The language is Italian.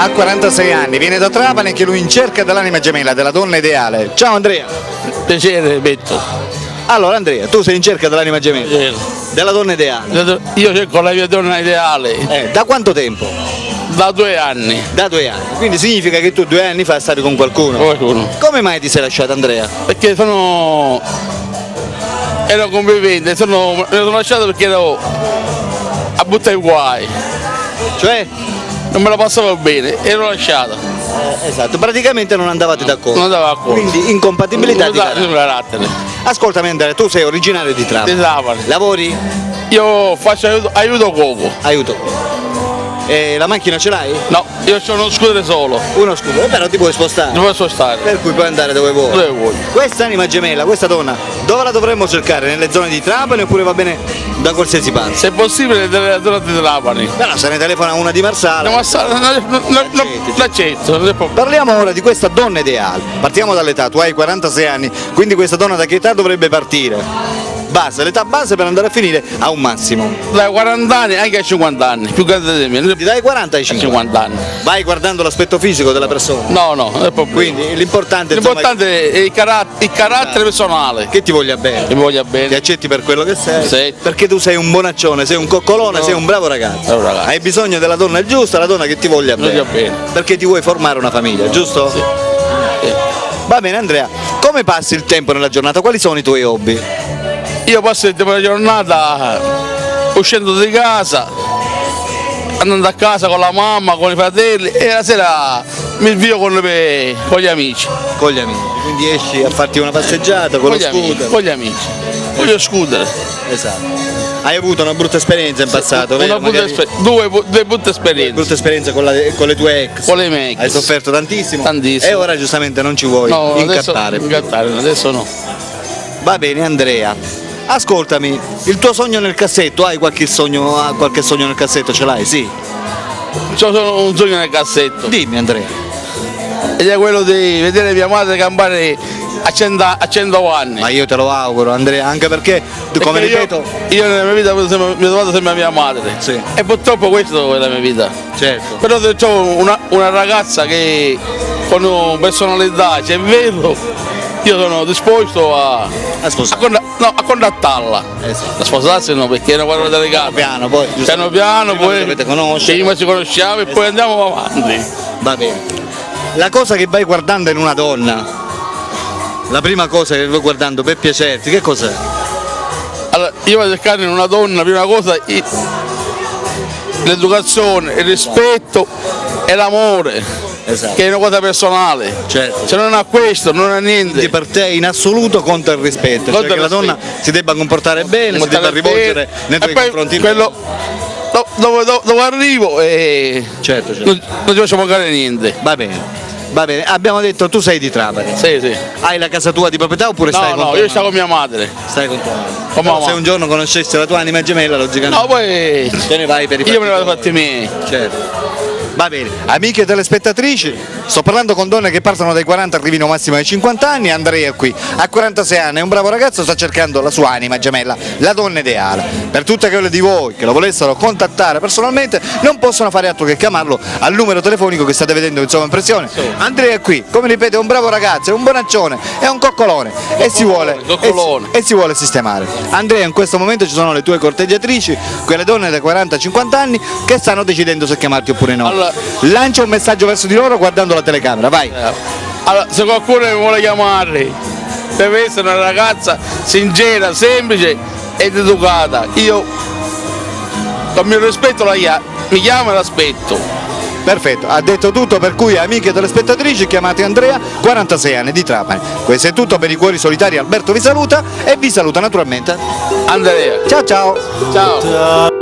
ha 46 anni, viene da Trapani, che lui in cerca dell'anima gemella, della donna ideale. Ciao Andrea. Piacere, Betto. Allora Andrea, tu sei in cerca dell'anima gemella, Piacere. della donna ideale. Io cerco la mia donna ideale Da quanto tempo? da 2 anni. Da 2 anni. Quindi significa che tu 2 anni fa stavi con qualcuno. Qualcuno. Come mai ti sei lasciato Andrea? Perché ero convivente, mi sono lasciato perché ero a buttare i guai. Cioè? Non me la passavo bene, ero lasciato. Esatto, praticamente non andavate d'accordo. Non andavo d'accordo. Quindi incompatibilità di carattere. carattere. Ascoltami Andrea, tu sei originario di Trapani. Di Trapani. Lavori? Io faccio aiuto cuoco. Aiuto. E la macchina ce l'hai? No, io ho uno scooter solo. Uno scudo, però ti puoi spostare. Non posso stare. Per cui puoi andare dove vuoi. Dove vuoi. Questa anima gemella, questa donna, dove la dovremmo cercare? Nelle zone di Trapani oppure va bene da qualsiasi parte? Se è possibile delle zone di Trapani. Però se ne telefona una di Marsala. L'accetto. Non è proprio- Parliamo ora di questa donna ideale. Partiamo dall'età, tu hai 46 anni, quindi questa donna da che età dovrebbe partire? Base, l'età base per andare a finire a un massimo. Dai 40 anni anche a 50 anni, più grande di me. Ti dai 40 ai 50. 50 anni. Vai guardando l'aspetto fisico della persona. No, non è proprio. Quindi l'importante insomma, L'importante è il carattere personale. è che ti voglia bene. Che mi voglia Ti bene. accetti per quello che sei. Sì. Perché tu sei un bonaccione, sei un coccolone, No. sei un bravo ragazzo. Bravo ragazzo. Hai bisogno della donna giusta, la donna che ti voglia Mi voglia bene. bene. Perché ti vuoi formare una famiglia, giusto? Sì. Sì. Va bene Andrea, come passi il tempo nella giornata? Quali sono i tuoi hobby? Io passo il tempo della giornata uscendo di casa, andando a casa con la mamma, con i fratelli e la sera mi svio con gli amici. Con gli amici. Quindi esci a farti una passeggiata con lo Gli amici, scooter. con gli amici. Con lo scooter. Esatto. Hai avuto una brutta esperienza in passato, vero? Una brutta Magari- due brutte esperienze. brutta esperienza con le tue ex. Con le mie ex. Hai sofferto tantissimo. Tantissimo. E ora giustamente non ci vuoi No, incappare. adesso no. Va bene Andrea. Ascoltami, il tuo sogno nel cassetto, hai qualche sogno nel cassetto, ce l'hai? Sì. C'ho un sogno nel cassetto. Dimmi Andrea. Ed è quello di vedere mia madre campare a 100 anni. Ma io te lo auguro Andrea, anche perché, come Perché ripeto, io nella mia vita mi ho trovato sempre mia madre. Sì. E purtroppo questo è la mia vita. certo. Però ho una ragazza che con personalità, cioè è vero, io sono disposto a contattarla. Esatto. A sposarsi no, perché è una cosa delicata. Piano poi, Piano piano, prima vi poi dovete conoscere. prima ci conosciamo e poi andiamo avanti. Va bene. La cosa che vai guardando in una donna, la prima cosa che vai guardando per piacerti, che cos'è? Allora, io vado a cercare in una donna, prima cosa, l'educazione, il rispetto e l'amore. Esatto. Che è una cosa personale. Certo. Se non ha questo, non ha niente. Quindi per te in assoluto conta il rispetto, Conta cioè che il la donna si debba comportare bene, si debba rivolgere nei tuoi confronti. Quello dove arrivo Certo. non ci faccio mancare niente. Va bene. Va bene, abbiamo detto tu sei di Trapani. Sì. Hai la casa tua di proprietà oppure stai con tua No, io madre? sto con mia madre. Stai con tua madre. Con Però mamma. se un giorno conoscessi la tua anima gemella, logicamente No, poi te ne vai per i io me ne vado fatti fatti miei. tuoi. Certo. Va bene, amiche telespettatrici, sto parlando con donne che partono dai 40 arrivino massimo ai 50 anni. Andrea qui, a 46 anni, è un bravo ragazzo, sta cercando la sua anima gemella, la donna ideale. Per tutte quelle di voi che lo volessero contattare personalmente, non possono fare altro che chiamarlo al numero telefonico che state vedendo in sovraimpressione. Andrea è qui, come ripeto, è un bravo ragazzo, è un bonaccione, è un coccolone e si vuole sistemare. Andrea, in questo momento ci sono le tue corteggiatrici, quelle donne dai 40-50 anni che stanno decidendo se chiamarti oppure no. Allora, Lancia un messaggio verso di loro guardando la telecamera, vai. allora, se qualcuno mi vuole chiamare, deve essere una ragazza sincera, semplice ed educata. Io con mio rispetto mi chiamo e l'aspetto. Perfetto, ha detto tutto, per cui amiche telespettatrici chiamate Andrea, 46 anni di Trapani. Questo è tutto per i cuori solitari, Alberto vi saluta e vi saluta naturalmente Andrea. ciao ciao. Ciao.